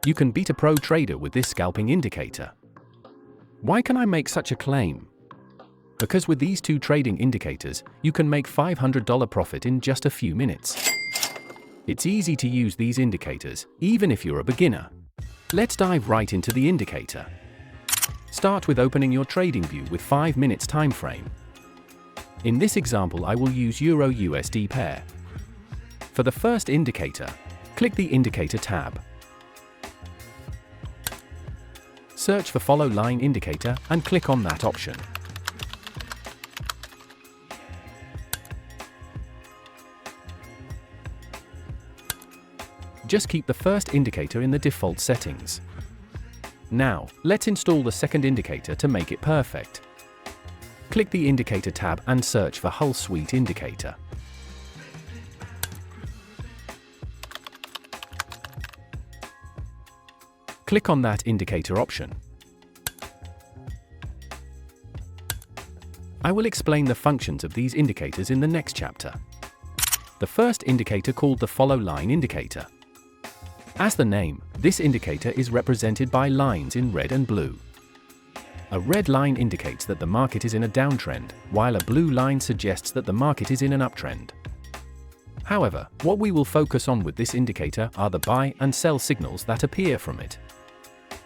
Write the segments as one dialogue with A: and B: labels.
A: You can beat a pro trader with this scalping indicator. Why can I make such a claim? Because with these two trading indicators, you can make $500 profit in just a few minutes. It's easy to use these indicators, even if you're a beginner. Let's dive right into the indicator. Start with opening your TradingView with 5 minutes time frame. In this example, I will use Euro-USD pair. For the first indicator, click the Indicator tab. Search for Follow Line Indicator and click on that option. Just keep the first indicator in the default settings. Now, let's install the second indicator to make it perfect. Click the Indicator tab and search for Whole Suite Indicator. Click on that indicator option. I will explain the functions of these indicators in the next chapter. The first indicator, called the Follow Line Indicator. As the name, this indicator is represented by lines in red and blue. A red line indicates that the market is in a downtrend, while a blue line suggests that the market is in an uptrend. However, what we will focus on with this indicator are the buy and sell signals that appear from it.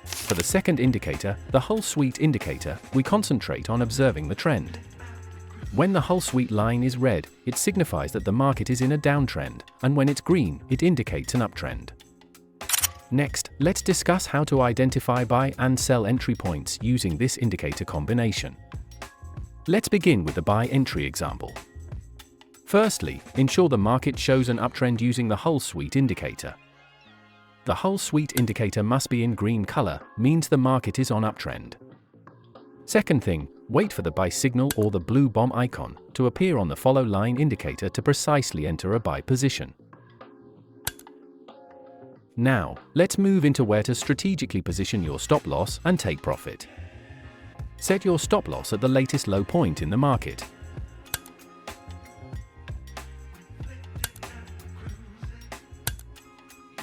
A: For the second indicator, the Whole Suite Indicator, we concentrate on observing the trend. When the whole suite line is red, it signifies that the market is in a downtrend, and when it's green, it indicates an uptrend. Next, let's discuss how to identify buy and sell entry points using this indicator combination. Let's begin with the buy entry example. Firstly, ensure the market shows an uptrend using the Whole Suite Indicator. The Whole Suite Indicator must be in green color, means the market is on uptrend. Second thing, wait for the buy signal or the blue bomb icon to appear on the Follow Line Indicator to precisely enter a buy position. Now, let's move into where to strategically position your stop loss and take profit. Set your stop loss at the latest low point in the market.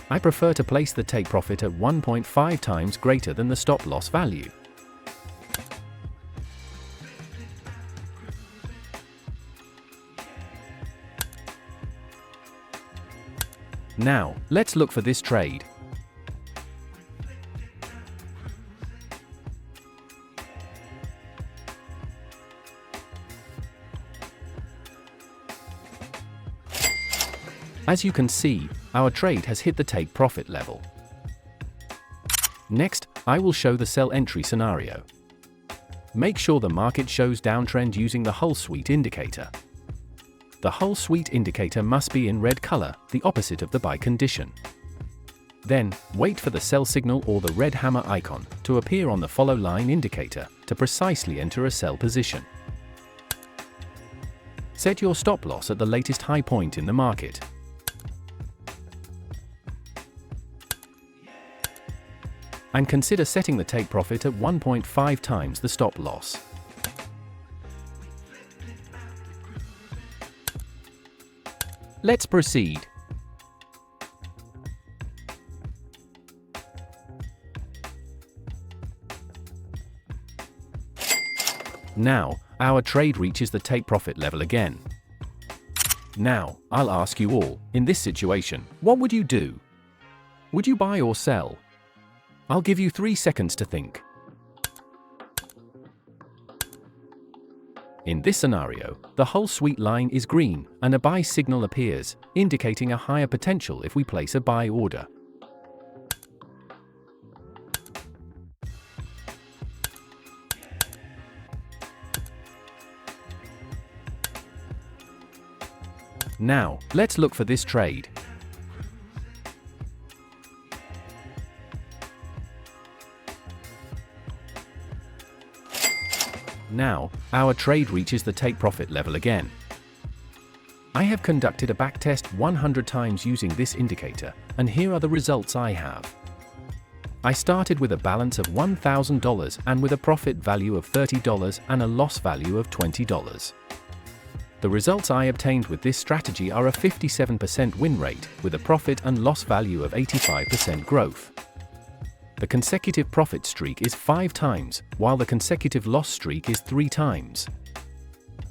A: I prefer to place the take profit at 1.5 times greater than the stop loss value. Now, let's look for this trade. As you can see, our trade has hit the take profit level. Next, I will show the sell entry scenario. Make sure the market shows downtrend using the Whole Suite Indicator. The Whole Suite Indicator must be in red color, the opposite of the buy condition. Then, wait for the sell signal or the red hammer icon to appear on the Follow Line Indicator to precisely enter a sell position. Set your stop loss at the latest high point in the market. And consider setting the take profit at 1.5 times the stop loss. Let's proceed. Now, our trade reaches the take profit level again. Now, I'll ask you all, in this situation, what would you do? Would you buy or sell? I'll give you 3 seconds to think. In this scenario, the whole suite line is green, and a buy signal appears, indicating a higher potential if we place a buy order. Now, let's look for this trade. Now, our trade reaches the take profit level again. I have conducted a backtest 100 times using this indicator, and here are the results I have. I started with a balance of $1,000 and with a profit value of $30 and a loss value of $20. The results I obtained with this strategy are a 57% win rate with a profit and loss value of 85% growth. The consecutive profit streak is 5 times, while the consecutive loss streak is 3 times.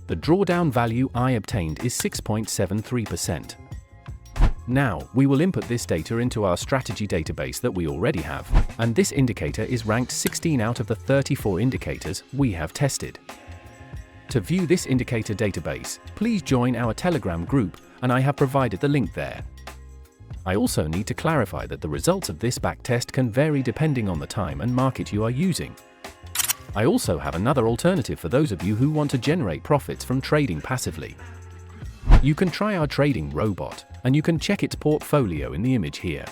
A: The drawdown value I obtained is 6.73%. Now, we will input this data into our strategy database that we already have, and this indicator is ranked 16 out of the 34 indicators we have tested. To view this indicator database, please join our Telegram group, and I have provided the link there. I also need to clarify that the results of this backtest can vary depending on the time and market you are using. I also have another alternative for those of you who want to generate profits from trading passively. You can try our trading robot, and you can check its portfolio in the image here.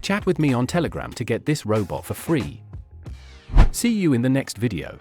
A: Chat with me on Telegram to get this robot for free. See you in the next video.